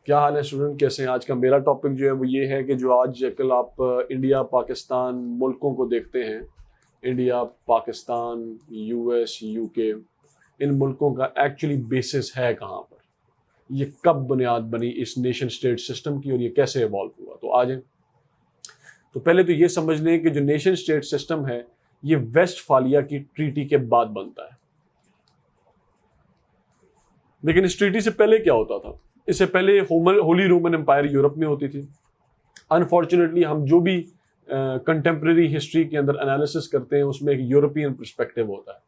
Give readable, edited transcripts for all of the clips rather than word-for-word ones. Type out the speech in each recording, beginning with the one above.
کیا حال ہے اسٹوڈنٹ، کیسے ہیں؟ آج کا میرا ٹاپک جو ہے وہ یہ ہے کہ جو آج کل آپ انڈیا پاکستان ملکوں کو دیکھتے ہیں، India Pakistan U S you کے، ان ملکوں کا ایکچولی بیسس ہے کہاں پر، یہ کب بنیاد بنی اس نیشن اسٹیٹ سسٹم کی اور یہ کیسے ایوالو ہوا۔ تو آج تو پہلے تو یہ سمجھ لیں کہ جو نیشن اسٹیٹ سسٹم ہے یہ ویسٹ فالیہ کی ٹریٹی کے بعد بنتا ہے، لیکن اس ٹریٹی سے پہلے کیا ہوتا تھا؟ اس سے پہلے ہولی رومن امپائر یورپ میں ہوتی تھی۔ انفارچونیٹلی ہم جو بھی کنٹمپریری ہسٹری کے اندر انالیسس کرتے ہیں اس میں ایک یورپین پرسپیکٹو ہوتا ہے،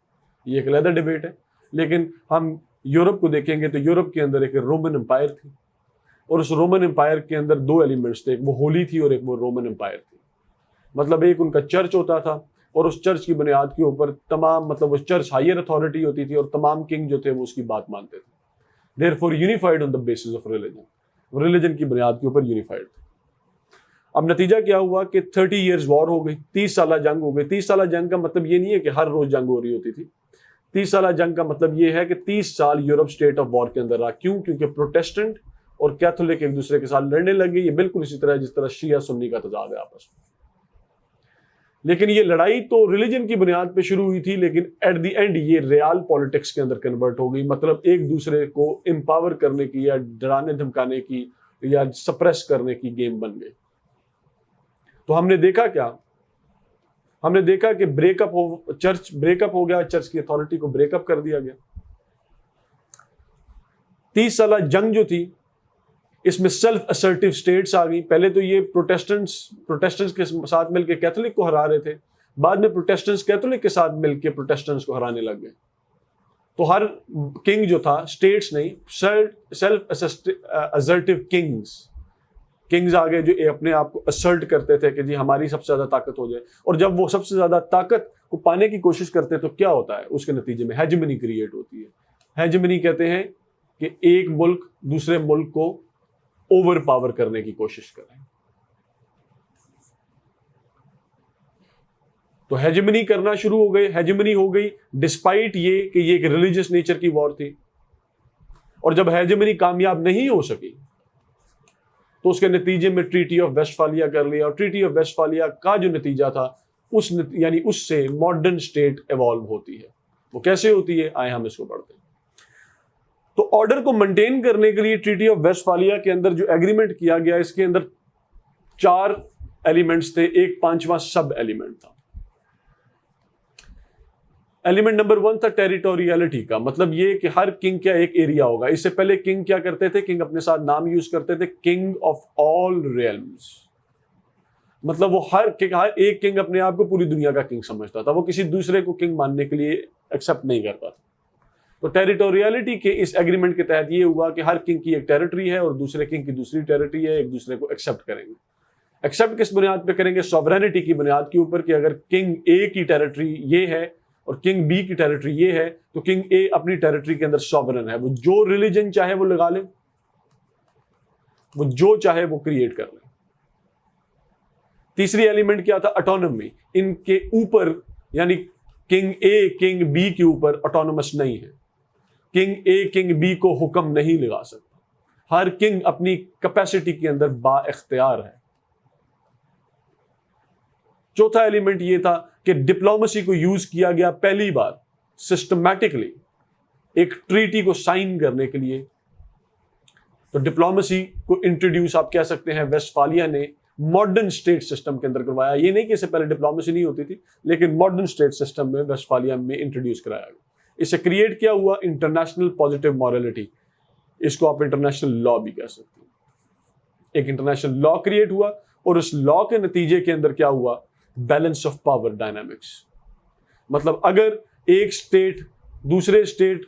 یہ ایک علیحدہ ڈیبیٹ ہے، لیکن ہم یورپ کو دیکھیں گے تو یورپ کے اندر ایک رومن امپائر تھی، اور اس رومن امپائر کے اندر دو ایلیمنٹس تھے، ایک وہ ہولی تھی اور ایک وہ رومن امپائر تھی۔ مطلب ایک ان کا چرچ ہوتا تھا اور اس چرچ کی بنیاد کے اوپر تمام، مطلب وہ چرچ ہائر اتھارٹی ہوتی تھی اور تمام کنگ جو تھے وہ اس کی بات مانتے تھے۔ Therefore unified on the basis of religion، religion کی بنیاد کے اوپر یونیفائڈ تھے۔ اب نتیجہ کیا ہوا کہ 30 years وار ہو گئی، 30 سالہ جنگ ہو گئی۔ 30 سالہ جنگ کا مطلب یہ نہیں ہے کہ ہر روز جنگ ہو رہی ہوتی تھی، 30 سالہ جنگ کا مطلب یہ ہے کہ 30 سال یورپ اسٹیٹ آف وار کے اندر رہا۔ کیوں؟ کیونکہ پروٹیسٹنٹ اور کیتھولک ایک دوسرے کے ساتھ لڑنے لگ گئے۔ یہ بالکل اسی طرح جس طرح شیعہ سنی کا تضاد ہے آپس میں، لیکن یہ لڑائی تو ریلیجن کی بنیاد پہ شروع ہوئی تھی، لیکن ایٹ دی اینڈ یہ ریال پالیٹکس کے اندر کنورٹ ہو گئی۔ مطلب ایک دوسرے کو امپاور کرنے کی یا ڈرانے دھمکانے کی یا سپریس کرنے کی گیم بن گئی۔ تو ہم نے دیکھا کیا؟ ہم نے دیکھا کہ چرچ بریک اپ ہو گیا، چرچ کی اتھارٹی کو بریک اپ کر دیا گیا۔ 30 سالہ جنگ جو تھی اس میں سیلف اسرٹیو سٹیٹس آ گئی۔ پہلے تو یہ پروٹیسٹنٹس کے ساتھ مل کے کیتھولک کو ہرا رہے تھے، بعد میں پروٹیسٹنٹس کیتھولک کے ساتھ مل کے پروٹیسٹنٹس کو ہرانے لگ گئے۔ تو ہر کنگ جو تھا، سٹیٹس نہیں، سیلف اسرٹیو کنگز آگے جو اپنے آپ کو اسرٹ کرتے تھے کہ جی ہماری سب سے زیادہ طاقت ہو جائے، اور جب وہ سب سے زیادہ طاقت کو پانے کی کوشش کرتے تو کیا ہوتا ہے؟ اس کے نتیجے میں ہیجمنی کریٹ ہوتی ہے۔ ہیجمنی کہتے ہیں کہ ایک ملک دوسرے ملک کو اوور پاور کرنے کی کوشش کریں۔ تو ہیجمنی کرنا شروع ہو گئے، ہیجمنی ہو گئی ڈسپائٹ یہ کہ یہ ایک ریلیجس نیچر کی وار تھی، اور جب ہیجمنی کامیاب نہیں ہو سکی تو اس کے نتیجے میں ٹریٹی آف ویسٹ فالیہ کر لیا، اور ٹریٹی آف ویسٹ فالیہ کا جو نتیجہ تھا یعنی اس سے ماڈرن اسٹیٹ ایوالو ہوتی ہے۔ وہ کیسے ہوتی ہے؟ آئے ہم اس کو پڑھتے ہیں۔ تو آرڈر کو مینٹین کرنے کے لیے ٹریٹی آف ویسٹ فالیہ کے اندر جو ایگریمنٹ کیا گیا، اس کے اندر 4 ایلیمنٹس تھے، ایک 5واں سب ایلیمنٹ تھا۔ ایلیمنٹ نمبر 1 تھا ٹیریٹوریلٹی کا، مطلب یہ کہ ہر کنگ کا ایک ایریا ہوگا۔ اس سے پہلے کنگ کیا کرتے تھے؟ کنگ اپنے ساتھ نام یوز کرتے تھے، کنگ آف آل ریلمز، مطلب وہ ہر ایک کنگ اپنے آپ کو پوری دنیا کا کنگ سمجھتا تھا، وہ کسی دوسرے کو کنگ ماننے کے لیے ایکسیپٹ نہیں کرتا تھا۔ تو ٹیریٹوریلٹی کے اس ایگریمنٹ کے تحت یہ ہوا کہ ہر کنگ کی ایک ٹیریٹری ہے اور دوسرے کنگ کی دوسری ٹیریٹری ہے، ایک دوسرے کو ایکسیپٹ کریں گے۔ ایکسیپٹ کس بنیاد پہ کریں گے؟ سوورینٹی کی بنیاد کے اوپر، کہ اگر کنگ اے کی ٹیریٹری یہ ہے اور کنگ بی کی ٹیریٹری یہ ہے تو کنگ اے اپنی ٹیریٹری کے اندر سوورن ہے، وہ جو ریلیجن چاہے وہ لگا لے، وہ جو چاہے وہ کریٹ کر لے۔ تیسری ایلیمنٹ کیا تھا؟ اٹونومی۔ ان کے اوپر یعنی کنگ اے کنگ بی کے اوپر اٹونومس نہیں ہے، کنگ اے کنگ بی کو حکم نہیں لگا سکتا، ہر کنگ اپنی کیپیسٹی کے اندر با اختیار ہے۔ چوتھا ایلیمنٹ یہ تھا کہ ڈپلومیسی کو یوز کیا گیا پہلی بار سسٹمیٹکلی ایک ٹریٹی کو سائن کرنے کے لیے۔ تو ڈپلومیسی کو انٹروڈیوس آپ کہہ سکتے ہیں ویسٹ فالیہ نے ماڈرن اسٹیٹ سسٹم کے اندر کروایا۔ یہ نہیں کہ اس سے پہلے ڈپلومیسی نہیں ہوتی تھی، لیکن ماڈرن اسٹیٹ سسٹم میں ویسٹ فالیہ میں انٹروڈیوس کرایا گیا۔ اس سے کریٹ کیا ہوا؟ انٹرنیشنل پازیٹیو مورالٹی، اس کو آپ انٹرنیشنل لا بھی کہہ سکتے ہیں۔ ایک انٹرنیشنل لا کریٹ ہوا، اور اس لا کے نتیجے کے اندر کیا ہوا؟ بیلنس آف پاور ڈائنامکس، مطلب اگر ایک اسٹیٹ دوسرے اسٹیٹ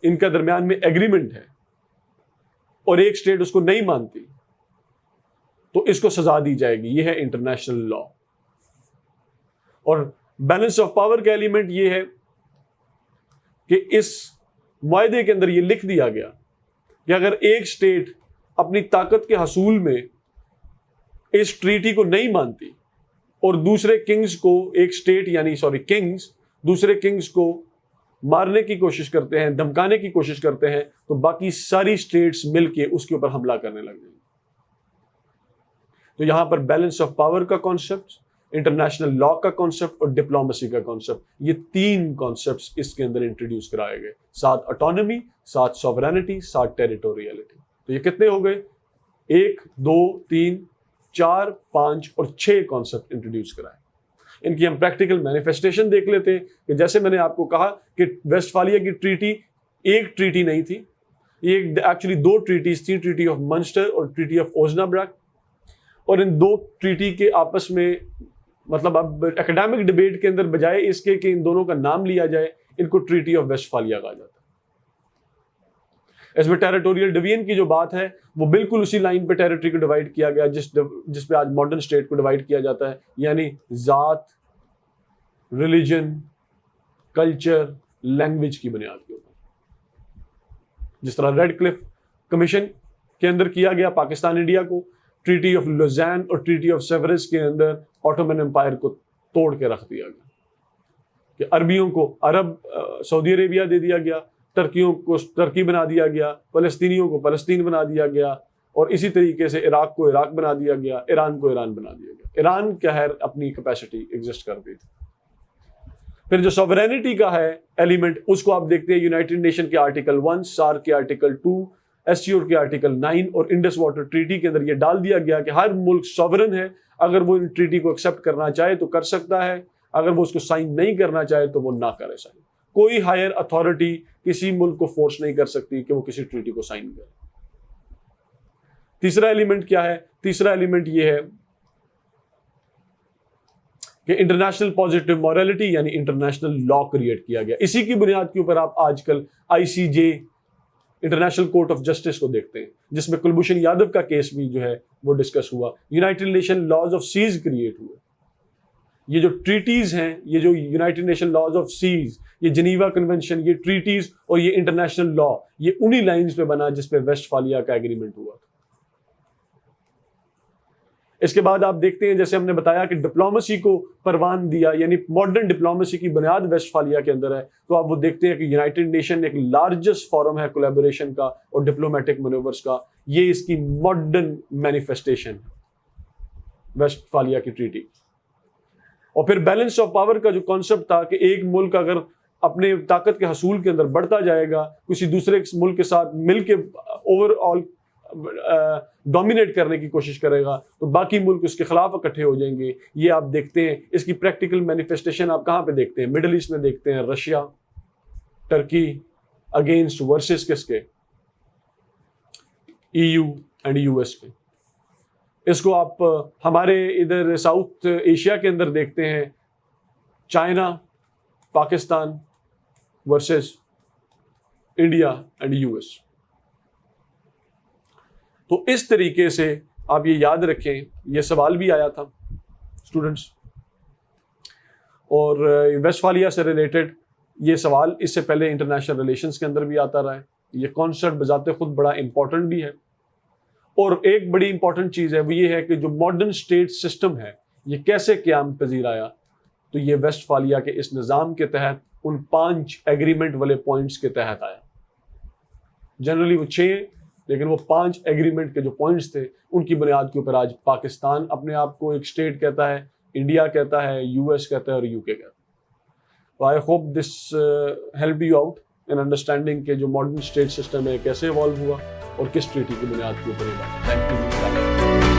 ان کا درمیان میں ایگریمنٹ ہے اور ایک اسٹیٹ اس کو نہیں مانتی تو اس کو سزا دی جائے گی، یہ ہے انٹرنیشنل لا۔ اور بیلنس آف پاور کا ایلیمنٹ یہ ہے کہ اس معاہدے کے اندر یہ لکھ دیا گیا کہ اگر ایک اسٹیٹ اپنی طاقت کے حصول میں اس ٹریٹی کو نہیں مانتی اور دوسرے کنگز کو کنگز دوسرے کنگز کو مارنے کی کوشش کرتے ہیں, دھمکانے کی کوشش کرتے ہیں, تو باقی ساری اسٹیٹس مل کے اس کے اوپر حملہ کرنے لگ جائیں گے. تو یہاں پر بیلنس آف پاور کا کانسیپٹ, انٹرنیشنل لا کا کانسیپٹ اور ڈپلومیسی کا کانسیپٹ, یہ 3 کانسیپٹس اس کے اندر انٹروڈیوس کرائے گئے, ساتھ اٹانومی, ساتھ سوورینٹی, ساتھ ٹیریٹوریلٹی. تو یہ کتنے ہو گئے؟ 1 2 3 4 5 اور 6 کانسیپٹ انٹروڈیوس کرائے. ان کی ہم پریکٹیکل مینیفیسٹیشن دیکھ لیتے ہیں کہ جیسے میں نے آپ کو کہا کہ ویسٹ فالیا کی ٹریٹی ایک ٹریٹی نہیں تھی, یہ ایکچولی 2 ٹریٹیز تھیں, ٹریٹی آف منسٹر اور ٹریٹی آف اوزنابرگ. اور ان 2 ٹریٹی کے آپس میں مطلب اب اکیڈیمک ڈبیٹ کے اندر بجائے اس کے کہ ان دونوں کا نام لیا جائے, ان کو ٹریٹی آف ویسٹ فالیا کہا جاتا ہے. اس میں ٹیریٹوریل ڈویژن کی جو بات ہے وہ بالکل اسی لائن پہ ٹیریٹری کو ڈیوائڈ کیا گیا جس پہ آج ماڈرن اسٹیٹ کو ڈیوائڈ کیا جاتا ہے, یعنی ذات, ریلیجن, کلچر, لینگویج کی بنیاد کے اوپر. جس طرح ریڈ کلف کمیشن کے اندر کیا گیا پاکستان انڈیا کو, ٹریٹی آف لوزین اور ٹریٹی آف سیورس کے اندر آٹومن امپائر کو توڑ کے رکھ دیا گیا کہ عربیوں کو عرب سعودی عربیہ دے دیا گیا, ترکیوں کو ترکی بنا دیا گیا, فلسطینیوں کو فلسطین بنا دیا گیا, اور اسی طریقے سے عراق کو عراق بنا دیا گیا, ایران کو ایران بنا دیا گیا. ایران کیا ہے اپنی کیپیسٹی ایگزسٹ کرتی تھی. پھر جو سوورینٹی کا ہے ایلیمنٹ, اس کو آپ دیکھتے ہیں یونائٹڈ نیشن کے آرٹیکل 1, سارک کے آرٹیکل 2, ایسٹیور کے آرٹیکل 9 اور انڈس واٹر ٹریٹی کے اندر یہ ڈال دیا گیا کہ ہر ملک سوورن ہے, اگر وہ ان ٹریٹی کو ایکسیپٹ کرنا چاہے تو کر سکتا ہے, اگر وہ اس کو سائن نہیں کرنا چاہے تو وہ نہ کرے سائن. کوئی ہائر اتھارٹی کسی ملک کو فورس نہیں کر سکتی کہ وہ کسی ٹریٹی کو سائن کرے. تیسرا ایلیمنٹ کیا ہے؟ تیسرا ایلیمنٹ یہ ہے کہ انٹرنیشنل پازیٹیو مورالٹی یعنی انٹرنیشنل لا کریٹ کیا گیا. اسی کی بنیاد کے اوپر آپ آج کل ICJ international court of justice کو دیکھتے ہیں, جس میں کلبھوشن یادو کا کیس بھی جو ہے وہ ڈسکس ہوا. United Nation laws of seas create ہوئے. یہ جو ٹریٹیز ہیں, یہ جو United Nation laws of seas, یہ جنیوا کنونشن, یہ ٹریٹیز اور یہ انٹرنیشنل لا, یہ انہی لائنز پہ بنا جس پہ ویسٹ فالیا کا ایگریمنٹ ہوا تھا. اس کے بعد آپ دیکھتے ہیں جیسے ہم نے بتایا کہ ڈپلومیسی کو پروان دیا, یعنی ماڈرن ڈپلومیسی کی بنیاد ویسٹ فالیا کے اندر ہے. تو آپ وہ دیکھتے ہیں کہ یونائٹڈ نیشن ایک لارجسٹ فورم ہے کولیبوریشن کا اور ڈپلومیٹک مینوورز کا. یہ اس کی ماڈرن مینیفیسٹیشن ویسٹ فالیا کی ٹریٹی. اور پھر بیلنس آف پاور کا جو کانسیپٹ تھا کہ ایک ملک اگر اپنے طاقت کے حصول کے اندر بڑھتا جائے گا, کسی دوسرے ملک کے ساتھ مل کے اوور آل ڈومینیٹ کرنے کی کوشش کرے گا تو باقی ملک اس کے خلاف اکٹھے ہو جائیں گے. یہ آپ دیکھتے ہیں اس کی پریکٹیکل مینیفیسٹیشن آپ کہاں پہ دیکھتے ہیں؟ مڈل ایسٹ میں دیکھتے ہیں, رشیا, ٹرکی اگینسٹ ورسز کس کے؟ EU اینڈ US کے. اس کو آپ ہمارے ادھر ساؤتھ ایشیا کے اندر دیکھتے ہیں, China, Pakistan versus India and US. تو اس طریقے سے آپ یہ یاد رکھیں, یہ سوال بھی آیا تھا اسٹوڈنٹس, اور ویسٹ فالیا سے ریلیٹڈ یہ سوال اس سے پہلے انٹرنیشنل ریلیشنز کے اندر بھی آتا رہا ہے. یہ کانسیپٹ بذات خود بڑا امپورٹنٹ بھی ہے. اور ایک بڑی امپورٹنٹ چیز ہے وہ یہ ہے کہ جو ماڈرن اسٹیٹ سسٹم ہے یہ کیسے قیام پذیر آیا, تو یہ ویسٹ فالیا کے اس نظام کے تحت ان 5 ایگریمنٹ والے پوائنٹس کے تحت آیا. جنرلی وہ 6 لیکن وہ 5 ایگریمنٹ کے جو پوائنٹس تھے ان کی بنیاد کے اوپر آج پاکستان اپنے آپ کو ایک اسٹیٹ کہتا ہے, انڈیا کہتا ہے, US کہتا ہے اور UK کہتا ہے. تو I hope this help you out in understanding کہ جو ماڈرن اسٹیٹ سسٹم ہے کیسے ایوالو ہوا اور کس ٹریٹی کی بنیاد کے اوپر. Thank you.